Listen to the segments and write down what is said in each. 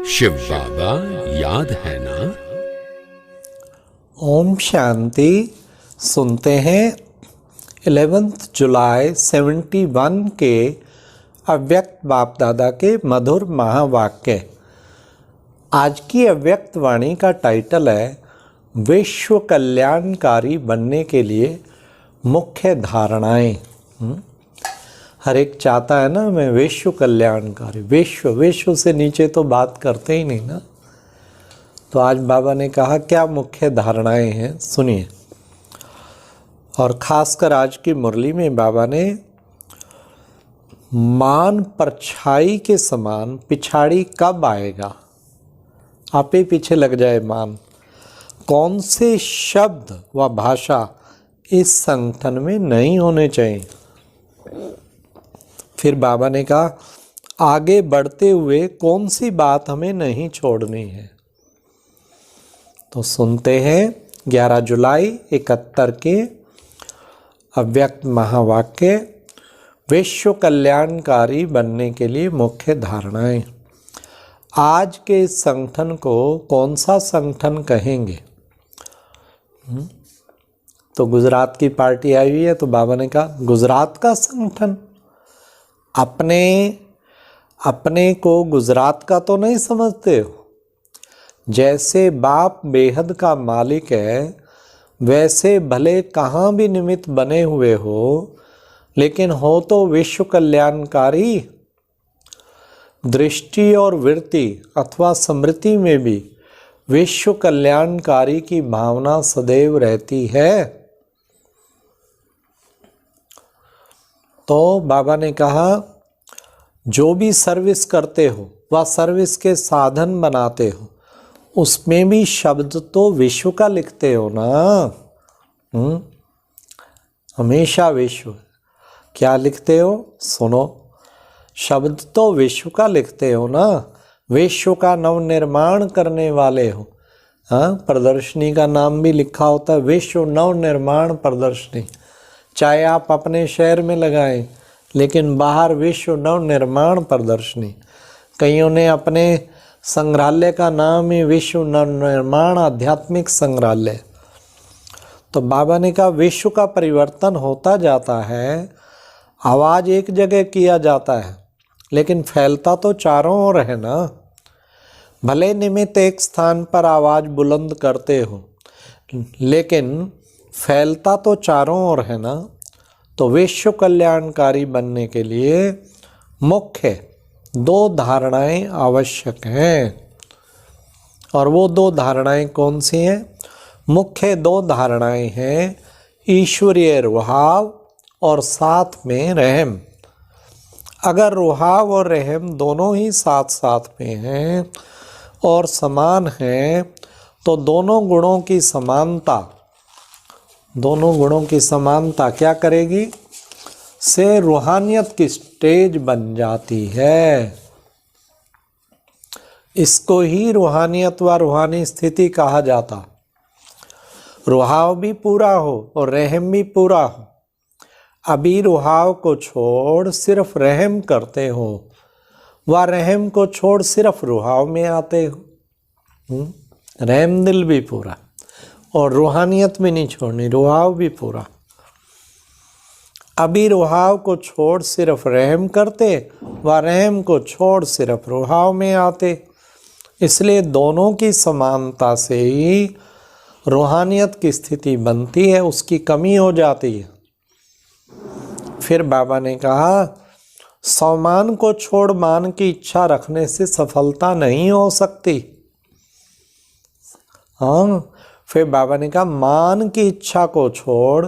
शिव बाबा याद है ना। ओम शांति। सुनते हैं 11 जुलाई 71 के अव्यक्त बाप दादा के मधुर महावाक्य। आज की अव्यक्त वाणी का टाइटल है विश्व कल्याणकारी बनने के लिए मुख्य धारणाएं। हर एक चाहता है ना, मैं विश्व कल्याणकारी, विश्व से नीचे तो बात करते ही नहीं ना। तो आज बाबा ने कहा क्या मुख्य धारणाएं हैं, सुनिए। और खासकर आज की मुरली में बाबा ने मान परछाई के समान पिछाड़ी कब आएगा, आप ही पीछे लग जाए मान, कौन से शब्द व भाषा इस संगठन में नहीं होने चाहिए। फिर बाबा ने कहा आगे बढ़ते हुए कौन सी बात हमें नहीं छोड़नी है। तो सुनते हैं 11 जुलाई 71 के अव्यक्त महावाक्य, विश्व कल्याणकारी बनने के लिए मुख्य धारणाएं। आज के संगठन को कौन सा संगठन कहेंगे? तो गुजरात की पार्टी आई हुई है, तो बाबा ने कहा गुजरात का संगठन। अपने को गुजरात का तो नहीं समझते हो। जैसे बाप बेहद का मालिक है, वैसे भले कहाँ भी निमित्त बने हुए हो, लेकिन हो तो विश्व कल्याणकारी। दृष्टि और वृत्ति अथवा स्मृति में भी विश्व कल्याणकारी की भावना सदैव रहती है। तो बाबा ने कहा जो भी सर्विस करते हो वह सर्विस के साधन बनाते हो, उसमें भी शब्द तो विश्व का लिखते हो ना। हमेशा विश्व। क्या लिखते हो? सुनो, शब्द तो विश्व का लिखते हो ना। विश्व का नव निर्माण करने वाले हो। हाँ, प्रदर्शनी का नाम भी लिखा होता है विश्व नव निर्माण प्रदर्शनी। चाहे आप अपने शहर में लगाएं, लेकिन बाहर विश्व नव निर्माण प्रदर्शनी। कईयों ने अपने संग्रहालय का नाम ही विश्व नव निर्माण आध्यात्मिक संग्रहालय। तो बाबा ने कहा विश्व का परिवर्तन होता जाता है। आवाज एक जगह किया जाता है, लेकिन फैलता तो चारों ओर है ना। भले निमित्त एक स्थान पर आवाज बुलंद करते हो, लेकिन फैलता तो चारों ओर है ना। तो विश्व कल्याणकारी बनने के लिए मुख्य 2 धारणाएं आवश्यक हैं। और वो 2 धारणाएं कौन सी हैं? मुख्य 2 धारणाएं हैं ईश्वरीय रुहाव और साथ में रहम। अगर रुहाव और रहम दोनों ही साथ साथ में हैं और समान हैं, तो दोनों गुणों की समानता क्या करेगी? से रूहानियत की स्टेज बन जाती है। इसको ही रूहानियत व रूहानी स्थिति कहा जाता। रुहाव भी पूरा हो और रहम भी पूरा हो। अभी रुहाव को छोड़ सिर्फ रहम करते हो, व रहम को छोड़ सिर्फ रुहाव में आते हो। रहम दिल भी पूरा और रूहानियत भी नहीं छोड़नी, रुहाव भी पूरा। अभी रुहाव को छोड़ सिर्फ रहम करते व रहम को छोड़ सिर्फ रुहाव में आते। इसलिए दोनों की समानता से ही रूहानियत की स्थिति बनती है, उसकी कमी हो जाती है। फिर बाबा ने कहा सम्मान को छोड़ मान की इच्छा रखने से सफलता नहीं हो सकती। हाँ, फिर बाबा ने कहा मान की इच्छा को छोड़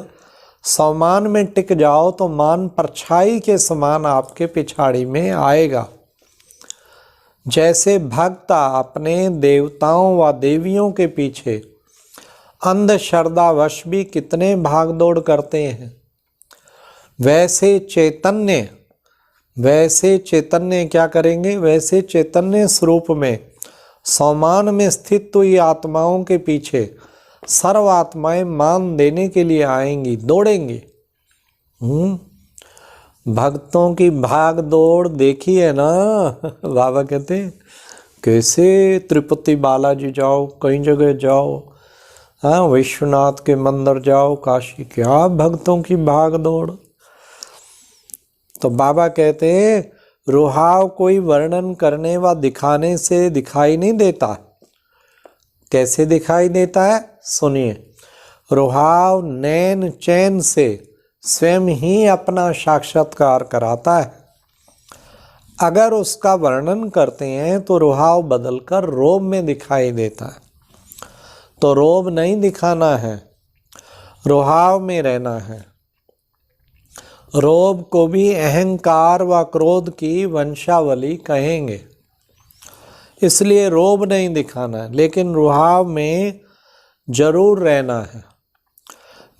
सम्मान में टिक जाओ तो मान परछाई के समान आपके पिछाड़ी में आएगा। जैसे भक्त अपने देवताओं व देवियों के पीछे अंधश्रद्धावश भी कितने भाग दौड़ करते हैं, वैसे चैतन्य क्या करेंगे? वैसे चैतन्य स्वरूप में सम्मान में स्थित हुई आत्माओं के पीछे सर्व आत्माएं मान देने के लिए आएंगी, दौड़ेंगी। भक्तों की भाग दौड़ देखी है ना। बाबा कहते कैसे तिरुपति बालाजी जाओ, कई जगह जाओ, हाँ विश्वनाथ के मंदिर जाओ, काशी, क्या भक्तों की भाग दौड़। तो बाबा कहते हैं रुहाव कोई वर्णन करने व दिखाने से दिखाई नहीं देता। कैसे दिखाई देता है सुनिए। रुहाव नैन चैन से स्वयं ही अपना साक्षात्कार कराता है। अगर उसका वर्णन करते हैं तो रुहाव बदलकर रोब में दिखाई देता है। तो रोब नहीं दिखाना है, रुहाव में रहना है। रोब को भी अहंकार व क्रोध की वंशावली कहेंगे, इसलिए रोब नहीं दिखाना है, लेकिन रुहाव में जरूर रहना है।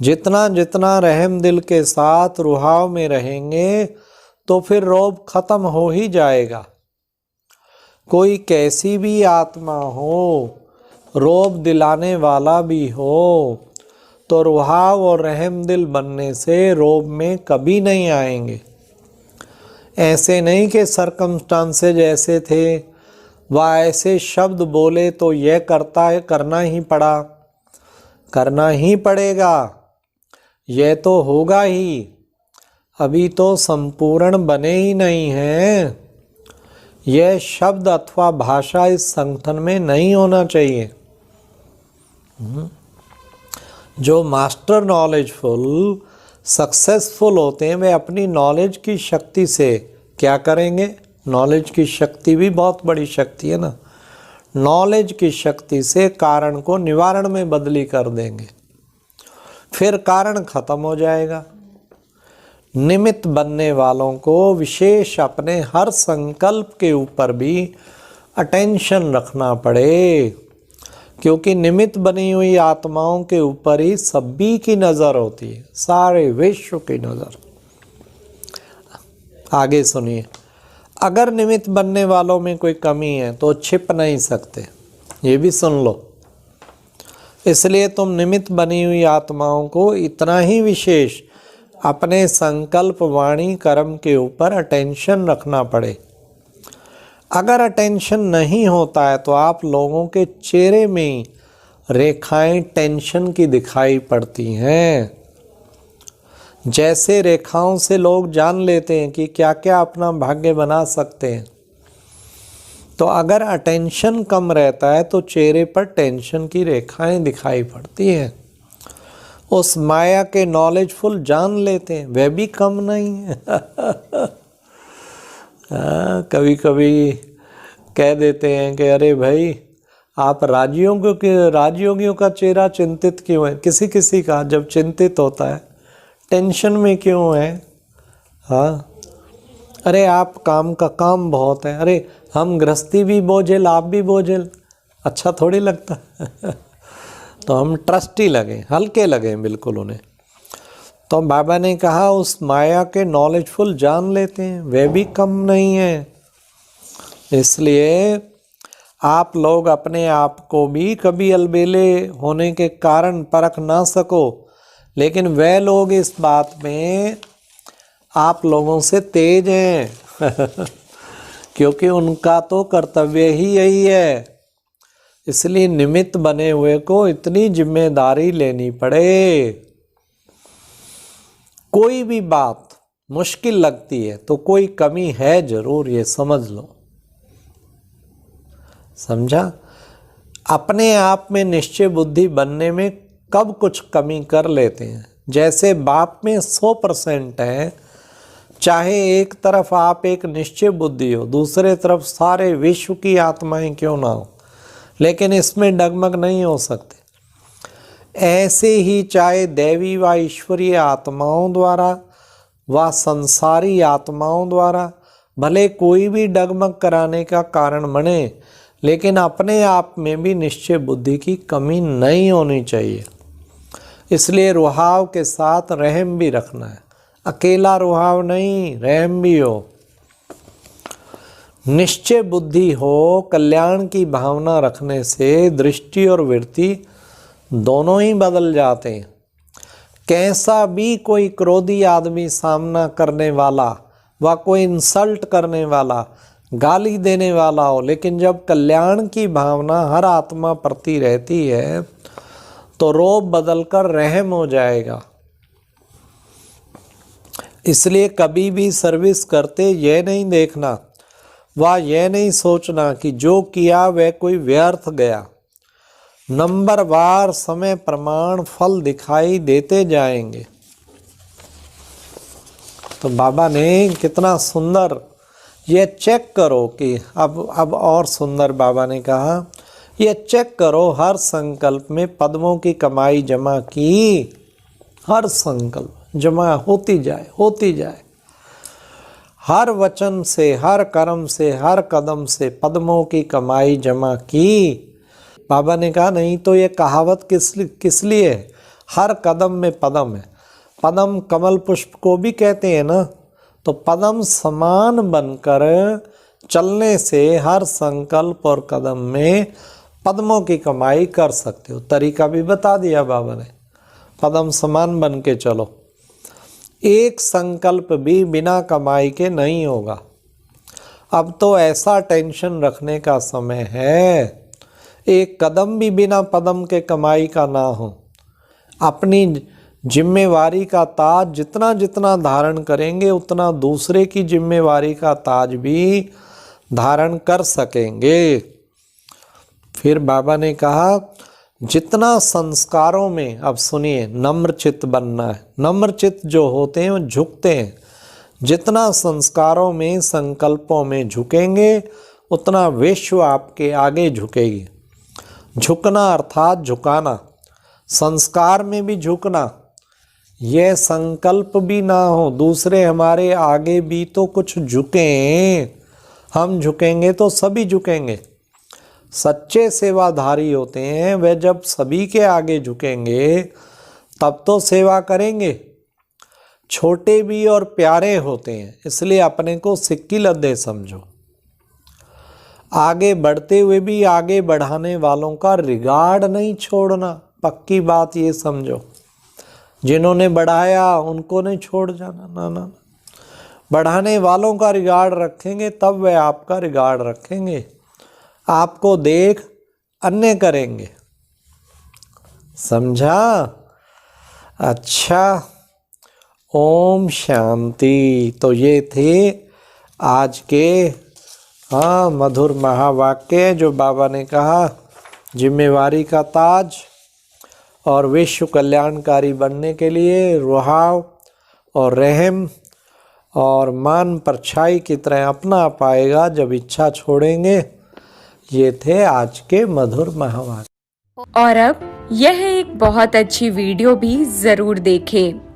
जितना जितना रहम दिल के साथ रुहाव में रहेंगे तो फिर रोब खत्म हो ही जाएगा। कोई कैसी भी आत्मा हो, रोब दिलाने वाला भी हो, तो रुहाव और रहम दिल बनने से रोब में कभी नहीं आएंगे। ऐसे नहीं कि सर्कमस्टांसेज ऐसे थे, वह ऐसे शब्द बोले तो यह करता है, करना ही पड़ा, करना ही पड़ेगा, यह तो होगा ही। अभी तो संपूर्ण बने ही नहीं हैं। यह शब्द अथवा भाषा इस संगठन में नहीं होना चाहिए। जो मास्टर नॉलेजफुल सक्सेसफुल होते हैं वे अपनी नॉलेज की शक्ति से क्या करेंगे। नॉलेज की शक्ति भी बहुत बड़ी शक्ति है ना। नॉलेज की शक्ति से कारण को निवारण में बदली कर देंगे, फिर कारण खत्म हो जाएगा। निमित्त बनने वालों को विशेष अपने हर संकल्प के ऊपर भी अटेंशन रखना पड़े, क्योंकि निमित्त बनी हुई आत्माओं के ऊपर ही सभी की नज़र होती है, सारे विश्व की नज़र। आगे सुनिए। अगर निमित्त बनने वालों में कोई कमी है तो छिप नहीं सकते, ये भी सुन लो। इसलिए तुम निमित्त बनी हुई आत्माओं को इतना ही विशेष अपने संकल्प, वाणी, कर्म के ऊपर अटेंशन रखना पड़े। अगर अटेंशन नहीं होता है तो आप लोगों के चेहरे में रेखाएं टेंशन की दिखाई पड़ती हैं। जैसे रेखाओं से लोग जान लेते हैं कि क्या क्या अपना भाग्य बना सकते हैं। तो अगर अटेंशन कम रहता है तो चेहरे पर टेंशन की रेखाएं दिखाई पड़ती हैं। उस माया के नॉलेजफुल जान लेते हैं, वह भी कम नहीं है। कभी कभी कह देते हैं कि अरे भाई आप राजयोगियों का चेहरा चिंतित क्यों है। किसी किसी का जब चिंतित होता है टेंशन में क्यों है। हाँ, अरे आप काम का काम बहुत है, अरे हम गृहस्थी भी बोझिल, आप भी बोझिल, अच्छा थोड़ी लगता। तो हम ट्रस्टी लगे, हल्के लगे बिल्कुल उन्हें। तो बाबा ने कहा उस माया के नॉलेजफुल जान लेते हैं, वे भी कम नहीं है। इसलिए आप लोग अपने आप को भी कभी अलबेले होने के कारण परख ना सको, लेकिन वे लोग इस बात में आप लोगों से तेज हैं। क्योंकि उनका तो कर्तव्य ही यही है। इसलिए निमित्त बने हुए को इतनी जिम्मेदारी लेनी पड़े। कोई भी बात मुश्किल लगती है तो कोई कमी है जरूर, ये समझ लो। समझा। अपने आप में निश्चय बुद्धि बनने में कब कुछ कमी कर लेते हैं। जैसे बाप में 100% है, चाहे एक तरफ आप एक निश्चय बुद्धि हो, दूसरे तरफ सारे विश्व की आत्माएं क्यों ना हो, लेकिन इसमें डगमग नहीं हो सकते। ऐसे ही चाहे दैवी व ईश्वरीय आत्माओं द्वारा व संसारी आत्माओं द्वारा भले कोई भी डगमग कराने का कारण बने, लेकिन अपने आप में भी निश्चय बुद्धि की कमी नहीं होनी चाहिए। इसलिए रुहाव के साथ रहम भी रखना है। अकेला रुहाव नहीं, रहम भी हो। निश्चय बुद्धि हो, कल्याण की भावना रखने से दृष्टि और वृत्ति दोनों ही बदल जाते हैं। कैसा भी कोई क्रोधी आदमी सामना करने वाला व कोई इंसल्ट करने वाला गाली देने वाला हो, लेकिन जब कल्याण की भावना हर आत्मा प्रति रहती है तो रोब बदलकर रहम हो जाएगा। इसलिए कभी भी सर्विस करते यह नहीं देखना, वह यह नहीं सोचना कि जो किया वह कोई व्यर्थ गया। नंबरवार समय प्रमाण फल दिखाई देते जाएंगे। तो बाबा ने कितना सुंदर ये चेक करो कि अब और सुंदर बाबा ने कहा, ये चेक करो हर संकल्प में पद्मों की कमाई जमा की, हर संकल्प जमा होती जाए, हर वचन से, हर कर्म से, हर कदम से पद्मों की कमाई जमा की। बाबा ने कहा नहीं तो ये कहावत किस लिए है? हर कदम में पदम है। पदम कमल पुष्प को भी कहते हैं ना, तो पदम समान बनकर चलने से हर संकल्प और कदम में पद्मों की कमाई कर सकते हो। तरीका भी बता दिया बाबा ने, पदम समान बन के चलो। एक संकल्प भी बिना कमाई के नहीं होगा। अब तो ऐसा टेंशन रखने का समय है, एक कदम भी बिना पदम के कमाई का ना हो। अपनी जिम्मेवारी का ताज जितना जितना धारण करेंगे उतना दूसरे की जिम्मेवारी का ताज भी धारण कर सकेंगे। फिर बाबा ने कहा जितना संस्कारों में, अब सुनिए, नम्र चित्त बनना है। नम्र चित्त जो होते हैं वो झुकते हैं। जितना संस्कारों में, संकल्पों में झुकेंगे उतना विश्व आपके आगे झुकेगी। झुकना अर्थात झुकाना, संस्कार में भी झुकना। यह संकल्प भी ना हो दूसरे हमारे आगे भी तो कुछ झुकें, हम झुकेंगे तो सभी झुकेंगे। सच्चे सेवाधारी होते हैं वे जब सभी के आगे झुकेंगे तब तो सेवा करेंगे। छोटे भी और प्यारे होते हैं, इसलिए अपने को सिक्की लद्दे समझो। आगे बढ़ते हुए भी आगे बढ़ाने वालों का रिगार्ड नहीं छोड़ना, पक्की बात ये समझो। जिन्होंने बढ़ाया उनको नहीं छोड़ जाना, ना ना। बढ़ाने वालों का रिगार्ड रखेंगे तब वे आपका रिगार्ड रखेंगे। आपको देख अन्य करेंगे, समझा? अच्छा, ओम शांति। तो ये थे आज के मधुर महावाक्य जो बाबा ने कहा, जिम्मेवारी का ताज और विश्व कल्याणकारी बनने के लिए रुहाव और रहम और मान परछाई की तरह अपना पाएगा जब इच्छा छोड़ेंगे। ये थे आज के मधुर महावाक्य। और अब यह एक बहुत अच्छी वीडियो भी जरूर देखें।